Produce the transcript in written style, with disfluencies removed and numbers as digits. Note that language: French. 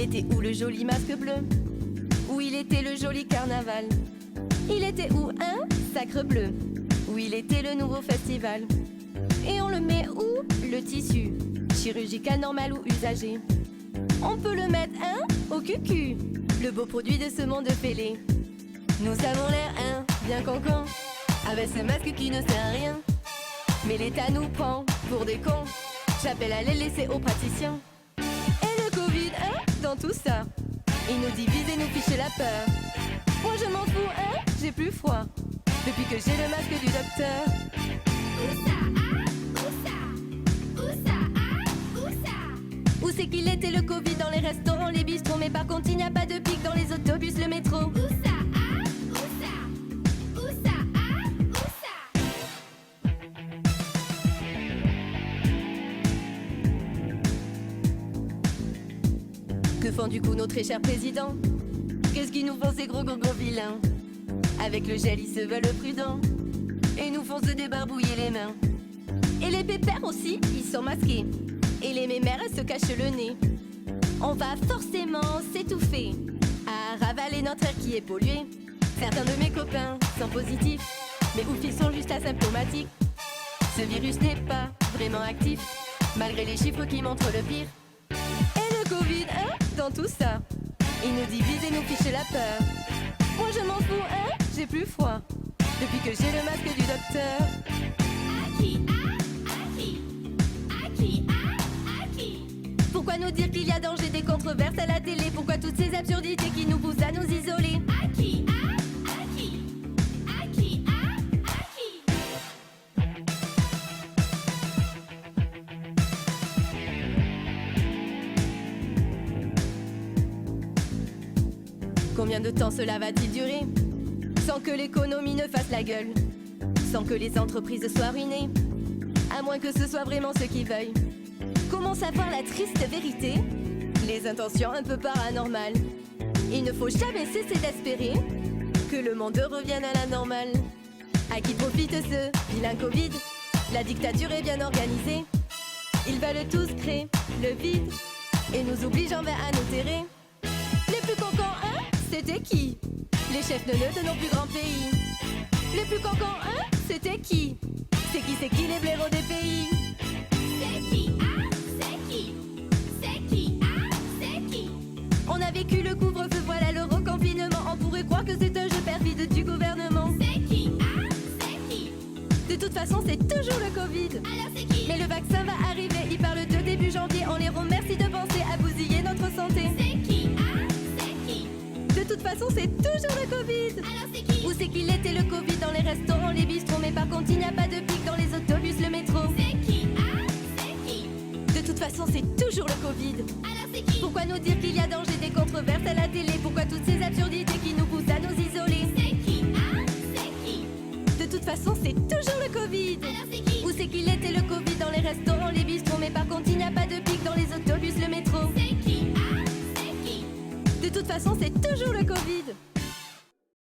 était où le joli masque bleu? Où il était le joli carnaval? Il était où un sacre bleu? Où il était le nouveau festival? Et on le met où, le tissu? Chirurgical, normal ou usagé? On peut le mettre au cucu, le beau produit de ce monde fêlé. Nous avons l'air bien cancan, avec ce masque qui ne sert à rien. Mais l'État nous prend pour des cons. J'appelle à les laisser aux praticiens. Et le Covid, dans tout ça, il nous divise et nous fiche la peur. Moi je m'en fous, j'ai plus froid depuis que j'ai le masque du docteur. Où ça, où ça, où ça, où ça? Où c'est qu'il était le Covid? Dans les restaurants, les bistrots. Mais par contre il n'y a pas de pic dans les autobus, le métro. Où ça, où ça, où ça, où ça? Que font du coup nos très chers présidents? Qu'est-ce qu'ils nous font ces gros vilains? Avec le gel ils se veulent prudents et nous font se débarbouiller les mains. Et les pépères aussi, ils sont masqués. Et les mémères, elles se cachent le nez. On va forcément s'étouffer à ravaler notre air qui est pollué. Certains de mes copains sont positifs, mais ouf, ils sont juste asymptomatiques. Ce virus n'est pas vraiment actif, malgré les chiffres qui montrent le pire. Et le Covid, dans tout ça, il nous divise et nous fiche la peur. Moi je m'en fous, j'ai plus froid depuis que j'ai le masque du docteur. Pourquoi nous dire qu'il y a danger des controverses à la télé? Pourquoi toutes ces absurdités qui nous poussent à nous isoler? Combien de temps cela va-t-il durer sans que l'économie ne fasse la gueule, sans que les entreprises soient ruinées, à moins que ce soit vraiment ceux qui veuillent? Comment savoir la triste vérité? Les intentions un peu paranormales. Il ne faut jamais cesser d'espérer que le monde revienne à la normale. À qui profite ce vilain Covid? La dictature est bien organisée. Ils veulent tous créer le vide et nous obligent envers à nous terrer. Les plus cancans, c'était qui? Les chefs de nos plus grands pays. Les plus cancans, c'était qui? C'est qui les blaireaux des pays? C'est qui, c'est qui? C'est qui, c'est qui? On a vécu le couvre-feu, voilà le reconfinement. On pourrait croire que c'est un jeu perfide du gouvernement. C'est qui, c'est qui? De toute façon, c'est toujours le Covid. Alors c'est qui? Mais le vaccin va arriver, il parle de début janvier. On les remercie de penser à bousiller notre santé. C'est qui, c'est qui? De toute façon, c'est toujours le Covid. Alors c'est qui? Où c'est qu'il était le Covid? Dans les restaurants, les bistrots. Mais par contre, il n'y a pas de pic dans les autobus, le métro. C'est qui, c'est qui? De toute façon, c'est toujours le Covid. Alors c'est qui? Pourquoi nous dire qu'il y a danger des controverses à la télé? Pourquoi toutes ces absurdités qui nous